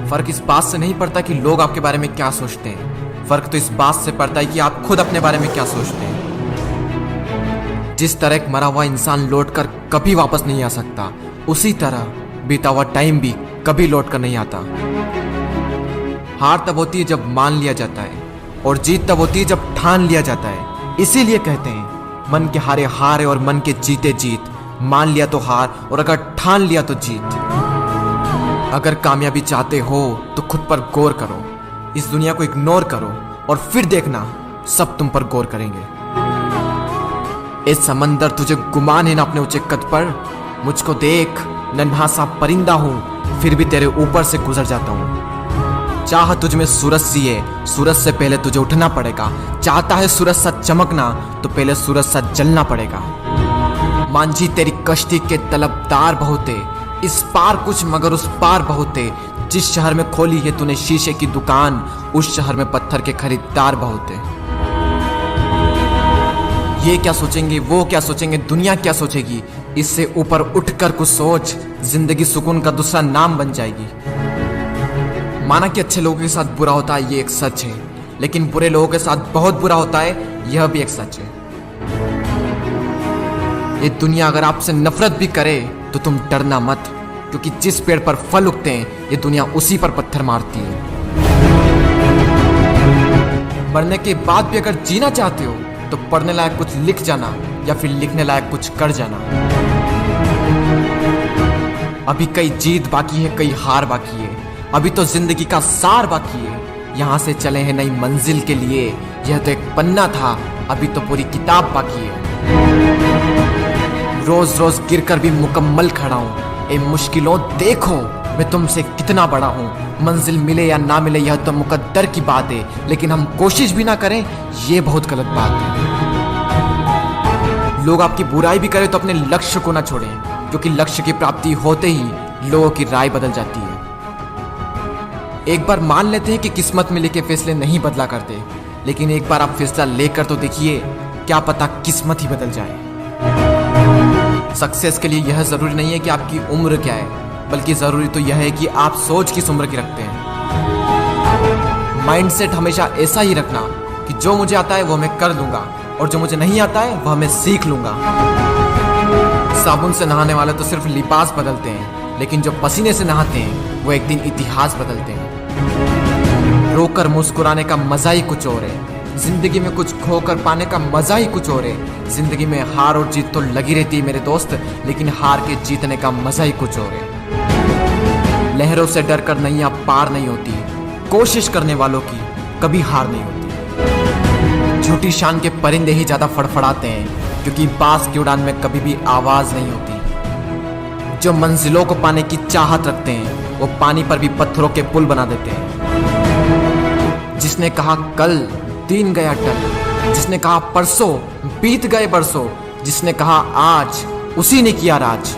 फर्क इस बात से नहीं पड़ता कि लोग आपके बारे में क्या सोचते हैं, फर्क तो इस बात से पड़ता है कि आप खुद अपने बारे में क्या सोचते हैं। जिस तरह एक मरा हुआ इंसान लौटकर कभी वापस नहीं आ सकता, उसी तरह बीता हुआ टाइम भी कभी लौट कर नहीं आता। हार तब होती है जब मान लिया जाता है, और जीत तब होती है जब ठान लिया जाता है। इसीलिए कहते हैं मन के हारे हार है और मन के जीते जीत। मान लिया तो हार, और अगर ठान लिया तो जीत। अगर कामयाबी चाहते हो तो खुद पर गौर करो, इस दुनिया को इग्नोर करो, और फिर देखना सब तुम पर गौर करेंगे। इस समंदर तुझे गुमान है ना अपने ऊंचे कद पर। मुझको देख, नन्हा सा परिंदा हूं, फिर भी तेरे ऊपर से गुजर जाता हूं। चाह तुझ में सूरज सी है, सूरज से पहले तुझे उठना पड़ेगा। चाहता है सूरज सा चमकना, तो पहले सूरज सा जलना पड़ेगा। मांझी तेरी कश्ती के तलबदार बहुत है, इस पार कुछ मगर उस पार बहुत है। जिस शहर में खोली है तूने शीशे की दुकान, उस शहर में पत्थर के खरीदार बहुत है। ये क्या सोचेंगे, वो क्या सोचेंगे, दुनिया क्या सोचेगी, इससे ऊपर उठकर कुछ सोच। जिंदगी सुकून का दूसरा नाम बन जाएगी। माना कि अच्छे लोगों के साथ बुरा होता है, ये एक सच है, लेकिन बुरे लोगों के साथ बहुत बुरा होता है, यह भी एक सच है। ये दुनिया अगर आपसे नफरत भी करे तो तुम डरना मत, क्योंकि जिस पेड़ पर फल उगते हैं ये दुनिया उसी पर पत्थर मारती है। मरने के बाद भी अगर जीना चाहते हो तो पढ़ने लायक कुछ लिख जाना, या फिर लिखने लायक कुछ कर जाना। अभी कई जीत बाकी है, कई हार बाकी है, अभी तो जिंदगी का सार बाकी है। यहाँ से चले हैं नई मंजिल के लिए, यह तो एक पन्ना था, अभी तो पूरी किताब बाकी है। रोज रोज गिरकर भी मुकम्मल खड़ा हूँ। ए मुश्किलों देखो, मैं तुमसे कितना बड़ा हूँ। मंजिल मिले या ना मिले यह तो मुकद्दर की बात है, लेकिन हम कोशिश भी ना करें ये बहुत गलत बात है। लोग आपकी बुराई भी करें तो अपने लक्ष्य को ना छोड़ें, क्योंकि लक्ष्य की प्राप्ति होते ही लोगों की राय बदल जाती है। एक बार मान लेते हैं कि किस्मत में लिखे फैसले नहीं बदला करते, लेकिन एक बार आप फैसला लेकर तो देखिए, क्या पता किस्मत ही बदल जाए। सक्सेस के लिए यह जरूरी नहीं है कि आपकी उम्र क्या है, बल्कि जरूरी तो यह है कि आप सोच किस उम्र की रखते हैं। माइंडसेट हमेशा ऐसा ही रखना कि जो मुझे आता है वो मैं कर लूंगा, और जो मुझे नहीं आता है वह मैं सीख लूंगा। साबुन से नहाने वाले तो सिर्फ लिबास बदलते हैं, लेकिन जो पसीने से नहाते हैं वो एक दिन इतिहास बदलते हैं। रोकर मुस्कुराने का मजा ही कुछ और है, जिंदगी में कुछ खोकर पाने का मजा ही कुछ और है। जिंदगी में हार और जीत तो लगी रहती है मेरे दोस्त, लेकिन हार के जीतने का मजा ही कुछ और है। लहरों से डरकर नैया पार नहीं होती, कोशिश करने वालों की कभी हार नहीं होती। झूठी शान के परिंदे ही ज्यादा फड़फड़ाते हैं, क्योंकि बाज की उड़ान में कभी भी आवाज नहीं होती। जो मंजिलों को पाने की चाहत रखते हैं वो पानी पर भी पत्थरों के पुल बना देते हैं। जिसने कहा कल दिन गया टल, जिसने कहा परसों बीत गए बरसों, जिसने कहा आज उसी ने किया राज।